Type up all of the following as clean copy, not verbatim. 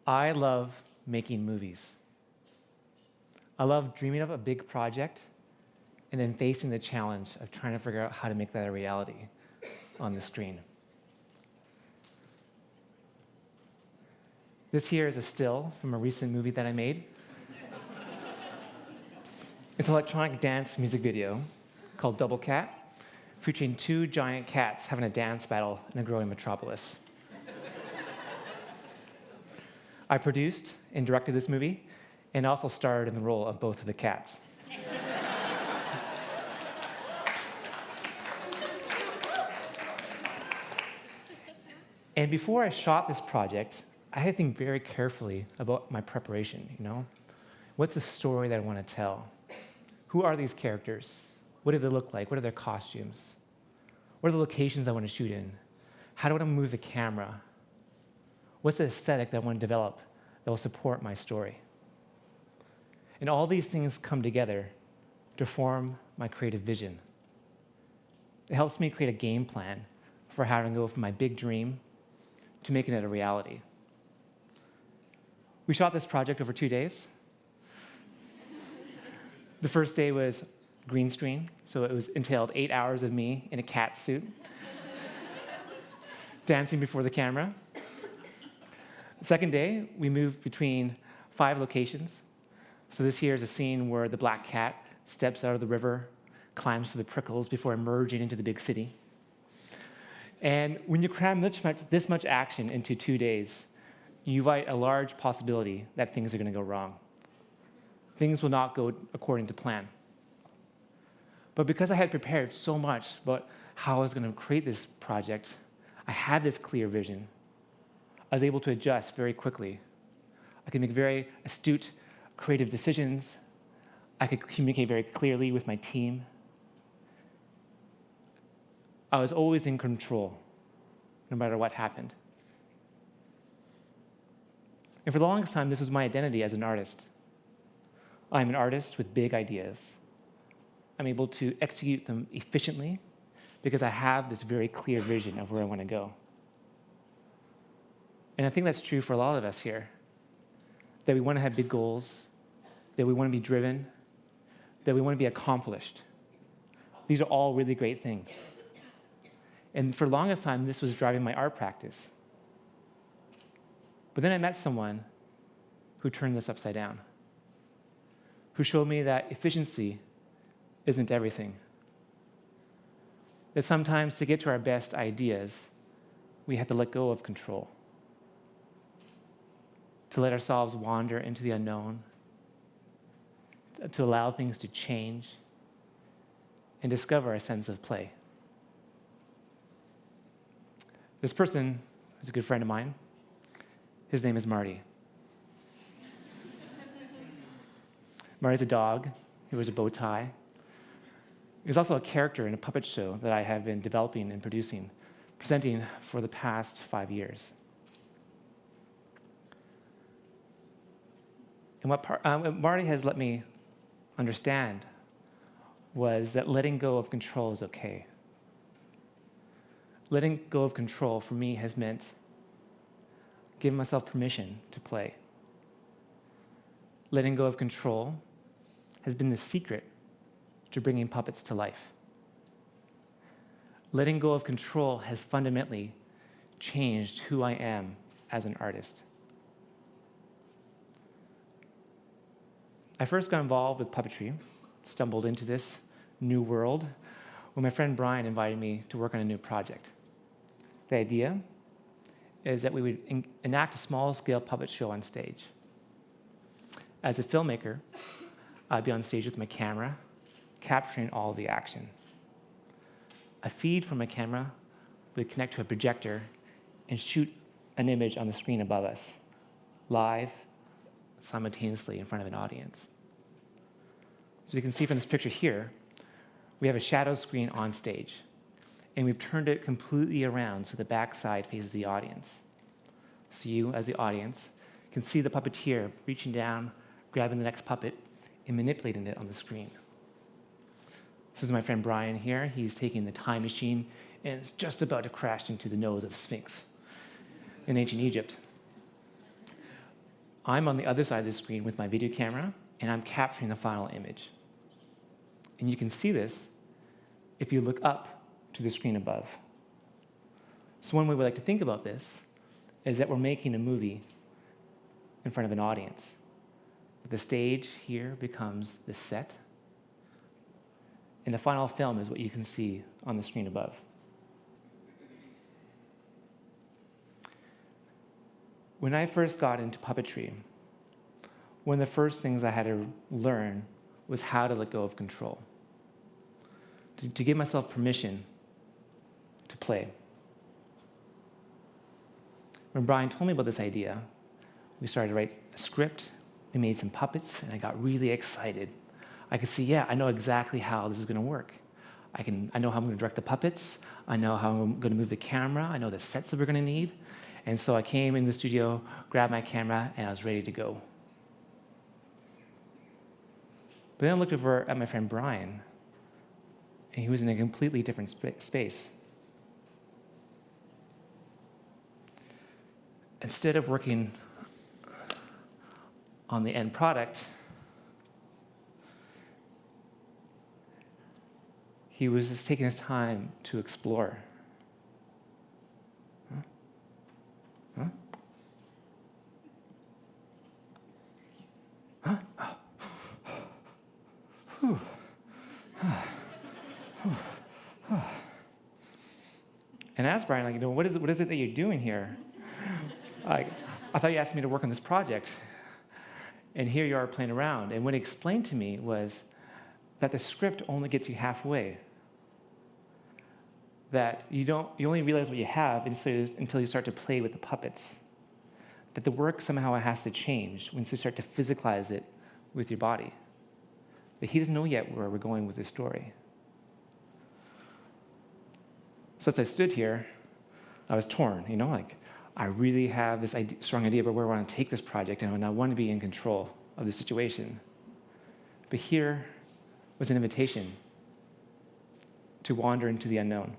I love making movies. I love dreaming up a big project and then facing the challenge of trying to figure out how to make that a reality on the screen. This here is a still from a recent movie that I made. It's an electronic dance music video called Double Cat, featuring two giant cats having a dance battle in a growing metropolis. I produced and directed this movie, and also starred in the role of both of the cats. And before I shot this project, I had to think very carefully about my preparation, What's the story that I want to tell? Who are these characters? What do they look like? What are their costumes? What are the locations I want to shoot in? How do I want to move the camera? What's the aesthetic that I want to develop that will support my story? And all these things come together to form my creative vision. It helps me create a game plan for how to go from my big dream to making it a reality. We shot this project over 2 days. The first day was green screen, so it entailed 8 hours of me in a cat suit, dancing before the camera. The second day, we moved between 5 locations. So this here is a scene where the black cat steps out of the river, climbs through the prickles before emerging into the big city. And when you cram this much action into 2 days, you invite a large possibility that things are going to go wrong. Things will not go according to plan. But because I had prepared so much about how I was going to create this project, I had this clear vision. I was able to adjust very quickly. I could make very astute, creative decisions. I could communicate very clearly with my team. I was always in control, no matter what happened. And for the longest time, this was my identity as an artist. I'm an artist with big ideas. I'm able to execute them efficiently because I have this very clear vision of where I want to go. And I think that's true for a lot of us here, that we want to have big goals, that we want to be driven, that we want to be accomplished. These are all really great things. And for the longest time, this was driving my art practice. But then I met someone who turned this upside down, who showed me that efficiency isn't everything. That sometimes to get to our best ideas, we have to let go of control, to let ourselves wander into the unknown, to allow things to change, and discover a sense of play. This person is a good friend of mine. His name is Marty. Marty's a dog. He wears a bow tie. He's also a character in a puppet show that I have been developing and presenting for the past 5 years. And what Marty has let me understand was that letting go of control is okay. Letting go of control for me has meant giving myself permission to play. Letting go of control has been the secret to bringing puppets to life. Letting go of control has fundamentally changed who I am as an artist. I first got involved with puppetry, stumbled into this new world when my friend Brian invited me to work on a new project. The idea is that we would enact a small-scale puppet show on stage. As a filmmaker, I'd be on stage with my camera, capturing all the action. A feed from my camera would connect to a projector and shoot an image on the screen above us, live, simultaneously in front of an audience. So you can see from this picture here, we have a shadow screen on stage, and we've turned it completely around so the backside faces the audience. So you, as the audience, can see the puppeteer reaching down, grabbing the next puppet, and manipulating it on the screen. This is my friend Brian here. He's taking the time machine and is just about to crash into the nose of Sphinx in ancient Egypt. I'm on the other side of the screen with my video camera, and I'm capturing the final image. And you can see this if you look up to the screen above. So one way we like to think about this is that we're making a movie in front of an audience. The stage here becomes the set, and the final film is what you can see on the screen above. When I first got into puppetry, one of the first things I had to learn was how to let go of control, to give myself permission to play. When Brian told me about this idea, we started to write a script, we made some puppets, and I got really excited. I could see, yeah, I know exactly how this is going to work. I know how I'm going to direct the puppets, I know how I'm going to move the camera, I know the sets that we're going to need. And so I came in the studio, grabbed my camera, and I was ready to go. But then I looked over at my friend Brian, and he was in a completely different space. Instead of working on the end product, he was just taking his time to explore. And I asked Brian, what is it that you're doing here? I thought you asked me to work on this project. And here you are playing around. And what he explained to me was that the script only gets you halfway. That you only realize what you have until you start to play with the puppets. That the work somehow has to change once you start to physicalize it with your body. That he doesn't know yet where we're going with this story. So as I stood here, I was torn, I really have this strong idea about where I want to take this project, and I want to be in control of the situation. But here was an invitation to wander into the unknown.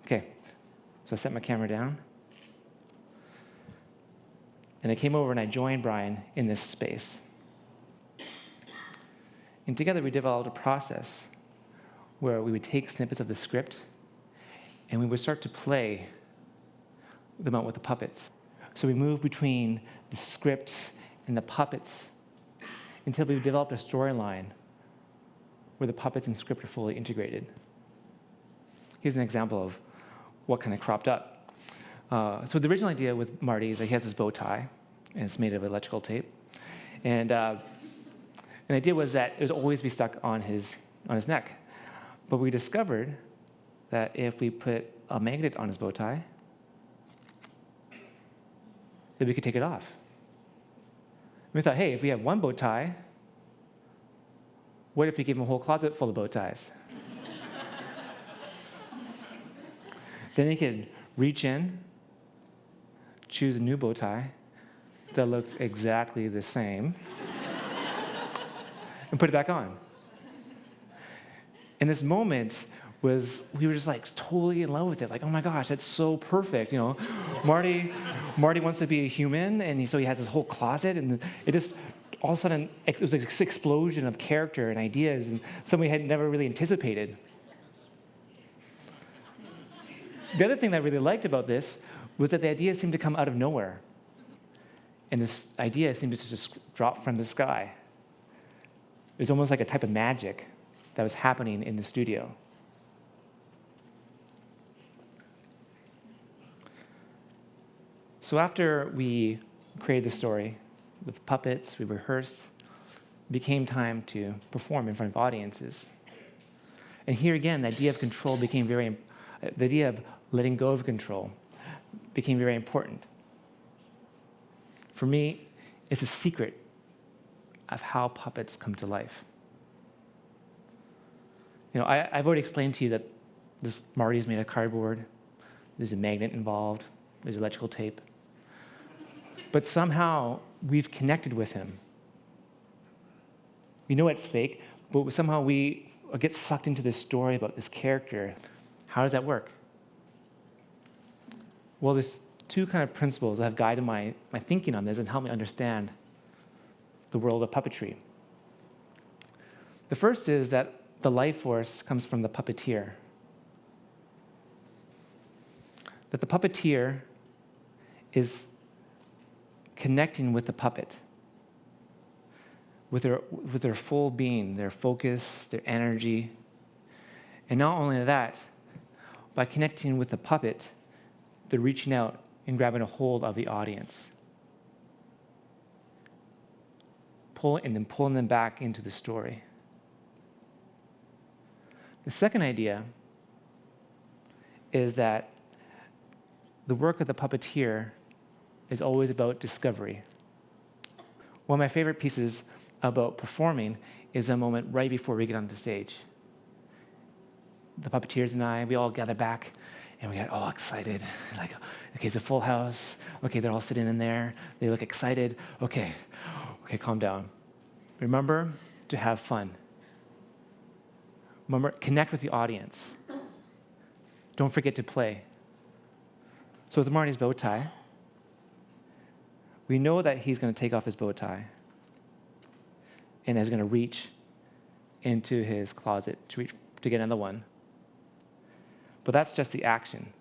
Okay, so I set my camera down, and I came over and I joined Brian in this space. And together we developed a process where we would take snippets of the script and we would start to play them out with the puppets. So we moved between the script and the puppets until we developed a storyline where the puppets and script are fully integrated. Here's an example of what kind of cropped up. So the original idea with Marty is that he has this bow tie, and it's made of electrical tape. And the idea was that it would always be stuck on his neck. But we discovered that if we put a magnet on his bow tie, that we could take it off. And we thought, hey, if we have one bow tie, what if we gave him a whole closet full of bow ties? Then he could reach in, choose a new bow tie that looked exactly the same, and put it back on. And this moment we were just totally in love with it. Oh my gosh, that's so perfect. Marty wants to be a human, and so he has this whole closet, and it just, all of a sudden, it was like this explosion of character and ideas, and something we had never really anticipated. The other thing that I really liked about this was that the idea seemed to come out of nowhere. And this idea seemed to just drop from the sky. It was almost like a type of magic that was happening in the studio. So after we created the story with puppets, we rehearsed, it became time to perform in front of audiences. And here again, the idea of control became the idea of letting go of control became very important. For me, it's a secret of how puppets come to life. I've already explained to you that this Marty is made of cardboard. There's a magnet involved. There's electrical tape. But somehow, we've connected with him. We know it's fake, but somehow we get sucked into this story about this character. How does that work? Well, two kind of principles that have guided my thinking on this and helped me understand the world of puppetry. The first is that the life force comes from the puppeteer. That the puppeteer is connecting with the puppet, with their full being, their focus, their energy. And not only that, by connecting with the puppet, they're reaching out and grabbing a hold of the audience, pulling them back into the story. The second idea is that the work of the puppeteer is always about discovery. One of my favorite pieces about performing is a moment right before we get on the stage. The puppeteers and I, we all gather back and we get all excited. Like, okay, it's a full house. Okay, they're all sitting in there. They look excited. Okay, calm down. Remember to have fun. Remember, connect with the audience. Don't forget to play. So with Marty's bow tie, we know that he's going to take off his bow tie and is going to reach into his closet to get another one. But that's just the action.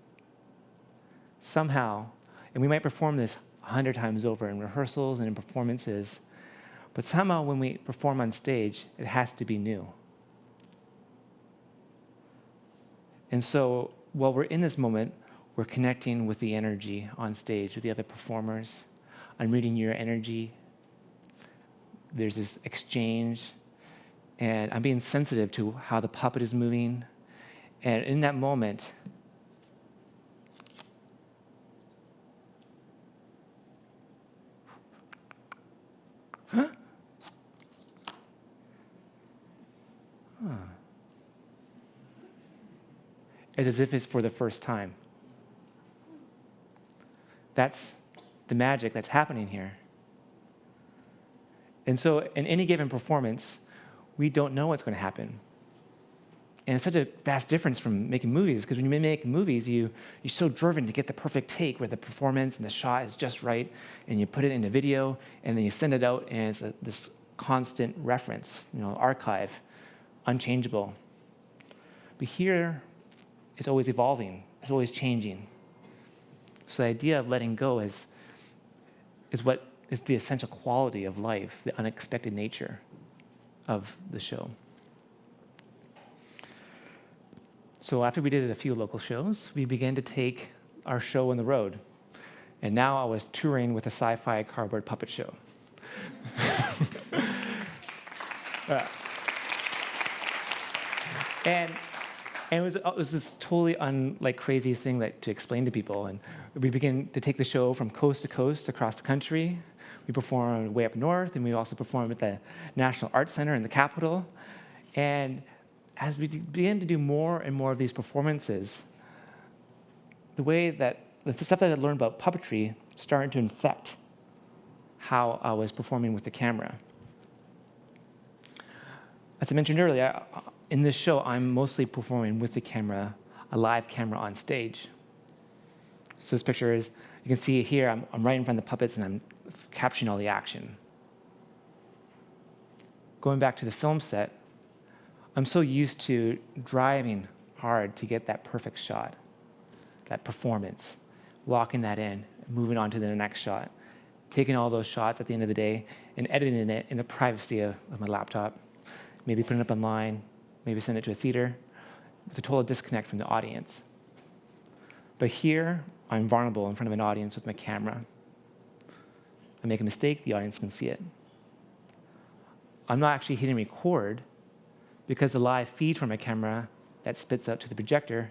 Somehow, and we might perform this 100 times over in rehearsals and in performances, but somehow when we perform on stage, it has to be new. And so while we're in this moment, we're connecting with the energy on stage, with the other performers. I'm reading your energy. There's this exchange, and I'm being sensitive to how the puppet is moving. And in that moment, it's as if it's for the first time. That's the magic that's happening here. And so in any given performance, we don't know what's going to happen. And it's such a vast difference from making movies, because when you make movies, you're so driven to get the perfect take where the performance and the shot is just right, and you put it in a video, and then you send it out, and it's this constant reference, archive, unchangeable. But here, it's always evolving. It's always changing. So the idea of letting go is what is the essential quality of life, the unexpected nature of the show. So after we did a few local shows, we began to take our show on the road. And now I was touring with a sci-fi cardboard puppet show. And it was this totally crazy thing to explain to people. And we began to take the show from coast to coast across the country. We performed way up north, and we also performed at the National Arts Centre in the capital. And as we began to do more and more of these performances, the stuff that I learned about puppetry started to infect how I was performing with the camera. As I mentioned earlier, in this show, I'm mostly performing with the camera, a live camera on stage. So this picture is, you can see here, I'm right in front of the puppets and I'm capturing all the action. Going back to the film set, I'm so used to driving hard to get that perfect shot, that performance, locking that in, moving on to the next shot, taking all those shots at the end of the day and editing it in the privacy of my laptop, maybe putting it up online, maybe send it to a theater, with a total disconnect from the audience. But here, I'm vulnerable in front of an audience with my camera. I make a mistake, the audience can see it. I'm not actually hitting record, because the live feed from my camera that spits out to the projector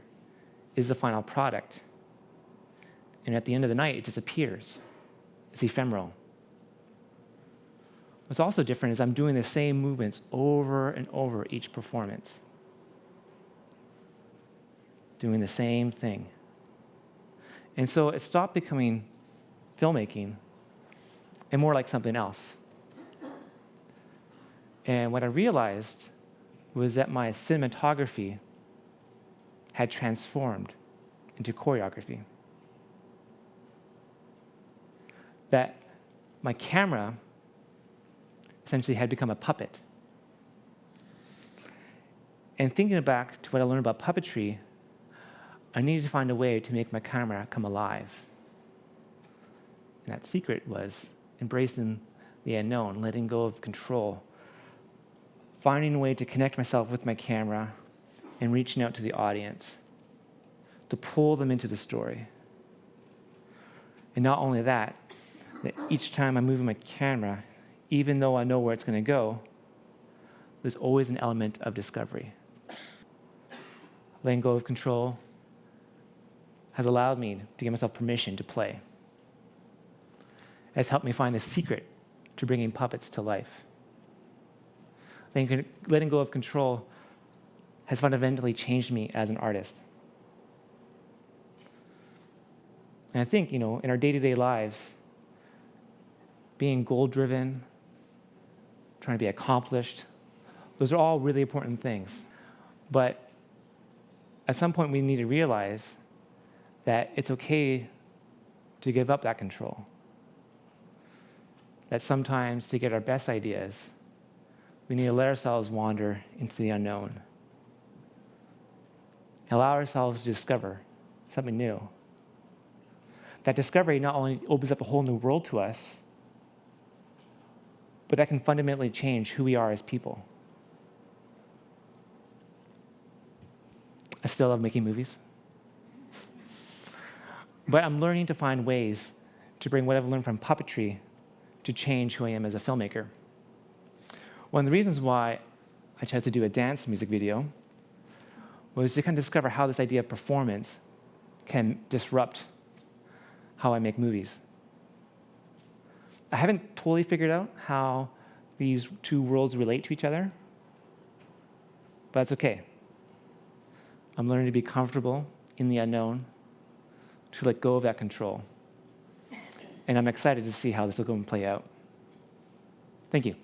is the final product. And at the end of the night, it disappears. It's ephemeral. What's also different is I'm doing the same movements over and over each performance. Doing the same thing. And so it stopped becoming filmmaking and more like something else. And what I realized was that my cinematography had transformed into choreography. that my camera essentially had become a puppet. And thinking back to what I learned about puppetry, I needed to find a way to make my camera come alive. And that secret was embracing the unknown, letting go of control, finding a way to connect myself with my camera and reaching out to the audience, to pull them into the story. And not only that each time I'm moving my camera, even though I know where it's going to go, there's always an element of discovery. Letting go of control has allowed me to give myself permission to play. It has helped me find the secret to bringing puppets to life. Letting go of control has fundamentally changed me as an artist. And I think, in our day-to-day lives, being goal-driven, trying to be accomplished, those are all really important things. But at some point, we need to realize that it's okay to give up that control. That sometimes to get our best ideas, we need to let ourselves wander into the unknown. Allow ourselves to discover something new. That discovery not only opens up a whole new world to us, but that can fundamentally change who we are as people. I still love making movies. But I'm learning to find ways to bring what I've learned from puppetry to change who I am as a filmmaker. One of the reasons why I chose to do a dance music video was to kind of discover how this idea of performance can disrupt how I make movies. I haven't totally figured out how these two worlds relate to each other, but that's okay. I'm learning to be comfortable in the unknown, to let go of that control. And I'm excited to see how this will go and play out. Thank you.